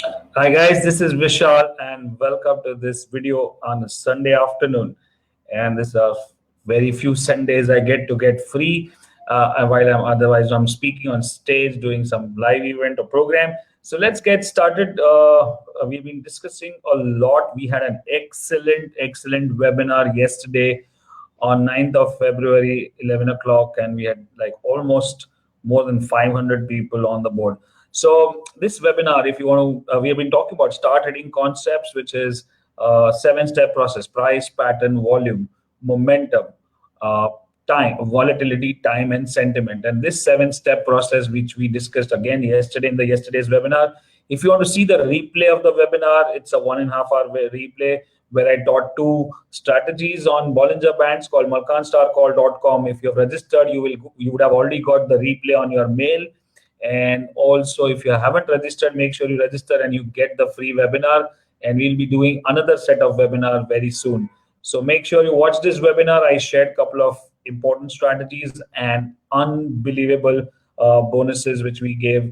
Hi guys, this is Vishal and welcome to this video on a Sunday afternoon. And this are very few Sundays I get free while I'm speaking on stage doing some live event or program. So let's get started. We've been discussing a lot. We had an excellent webinar yesterday on 9th of February, 11 o'clock, and we had like almost more than 500 people on the board. So this webinar, if you want to, we have been talking about start hitting concepts, which is seven-step process: price, pattern, volume, momentum, uh, time, volatility, time, and sentiment. And this seven-step process, which we discussed again yesterday in the yesterday's webinar. If you want to see the replay of the webinar, it's a 1.5 hour replay where I taught two strategies on Bollinger Bands called mercantstarcall.com. If you've registered, you would have already got the replay on your mail. And also, if you haven't registered, make sure you register and you get the free webinar. And we'll be doing another set of webinar very soon. So make sure you watch this webinar. I shared a couple of important strategies and unbelievable bonuses which we gave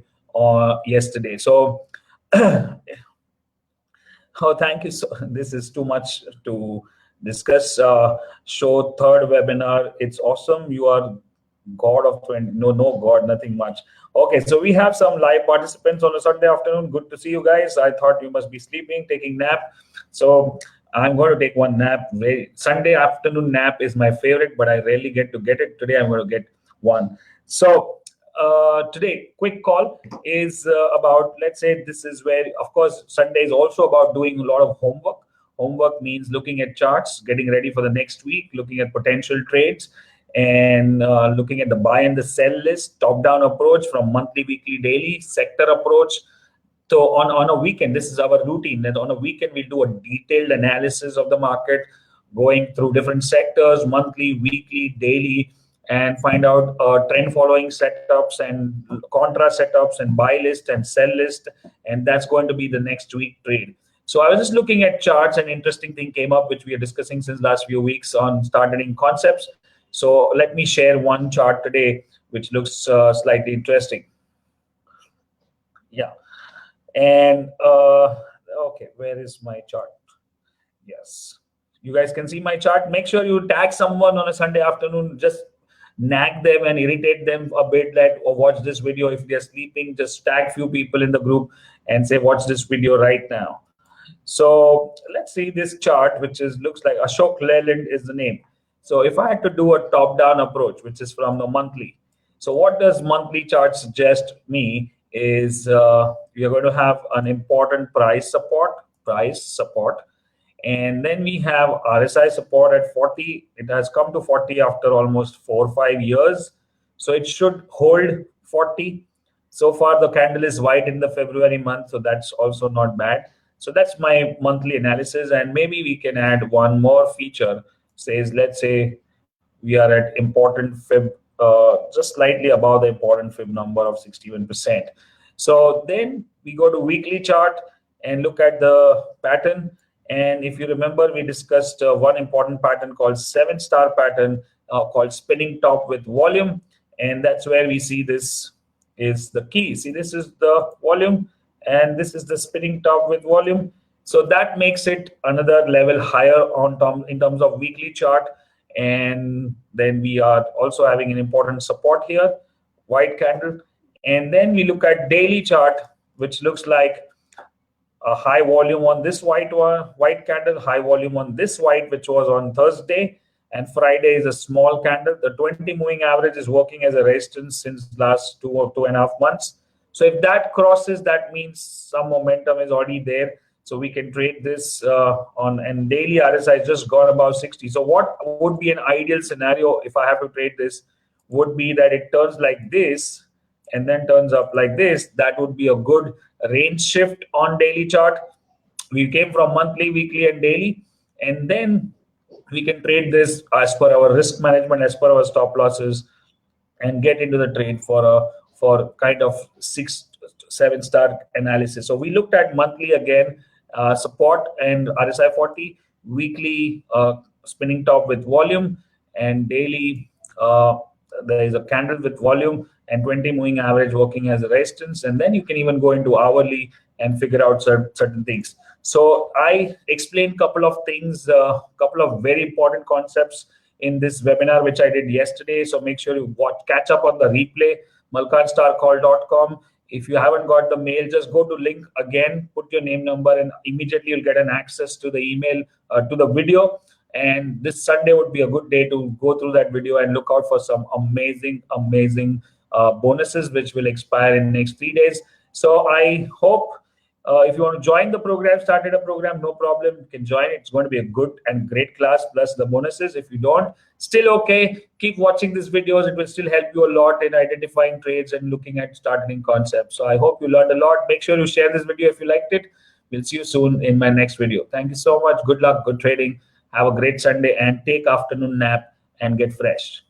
yesterday. So oh, thank you. So this is too much to discuss. Show third webinar. It's awesome. You are God of 20. No, God, nothing much. Okay, so we have some live participants on a Sunday afternoon. Good to see you guys. I thought you must be sleeping, taking nap. So I'm going to take one nap. Sunday afternoon nap is my favorite, but I rarely get it. Today I'm going to get one. So today, quick call is about, let's say this is where, of course, Sunday is also about doing a lot of homework. Homework means looking at charts, getting ready for the next week, looking at potential trades, and looking at the buy and the sell list, top-down approach from monthly, weekly, daily, sector approach. So on a weekend, this is our routine. And on a weekend, we'll do a detailed analysis of the market, going through different sectors, monthly, weekly, daily, and find out trend following setups and contrast setups and buy list and sell list. And that's going to be the next week trade. So I was just looking at charts, and interesting thing came up, which we are discussing since last few weeks on starting concepts. So let me share one chart today, which looks slightly interesting. Yeah. And okay, where is my chart? Yes, you guys can see my chart. Make sure you tag someone on a Sunday afternoon. Just nag them and irritate them a bit, that or watch this video. If they're sleeping, just tag few people in the group and say watch this video right now. So let's see this chart, which is looks like Ashok Leyland is the name. So if I had to do a top-down approach, which is from the monthly, so what does monthly chart suggest me is we are going to have an important price support, and then we have RSI support at 40. It has come to 40 after almost 4 or 5 years. So it should hold 40. So far, the candle is white in the February month, so that's also not bad. So that's my monthly analysis, and maybe we can add one more feature. Says, let's say we are at important Fib, just slightly above the important Fib number of 61%. So then we go to weekly chart and look at the pattern. And if you remember, we discussed one important pattern called 7-star pattern, called spinning top with volume. And that's where we see this is the key. See, this is the volume, and this is the spinning top with volume. So that makes it another level higher in terms of weekly chart. And then we are also having an important support here, white candle. And then we look at daily chart, which looks like a high volume on this white candle, high volume on this white, which was on Thursday, and Friday is a small candle. The 20 moving average is working as a resistance since last 2 or 2.5 months. So if that crosses, that means some momentum is already there. So we can trade this and daily RSI just got about 60. So what would be an ideal scenario if I have to trade this would be that it turns like this and then turns up like this. That would be a good range shift on daily chart. We came from monthly, weekly, and daily, and then we can trade this as per our risk management, as per our stop losses, and get into the trade for kind of 6-7 star analysis. So we looked at monthly again, support and RSI 40, weekly spinning top with volume, and daily there is a candle with volume and 20 moving average working as a resistance, and then you can even go into hourly and figure out certain things. So I explained couple of things, couple of very important concepts in this webinar which I did yesterday. So make sure you catch up on the replay, malkanstarcall.com. If you haven't got the mail, just go to link again, put your name, number, and immediately you'll get an access to the email, to the video. And this Sunday would be a good day to go through that video and look out for some amazing bonuses which will expire in the next 3 days. So I hope if you want to join the program, started a program, no problem, you can join. It's going to be a good and great class, plus the bonuses. If you don't, still okay, keep watching these videos. It will still help you a lot in identifying trades and looking at starting concepts. So I hope you learned a lot. Make sure you share this video if you liked it. We'll see you soon in my next video. Thank you so much. Good luck, good trading. Have a great Sunday and take afternoon nap and get fresh.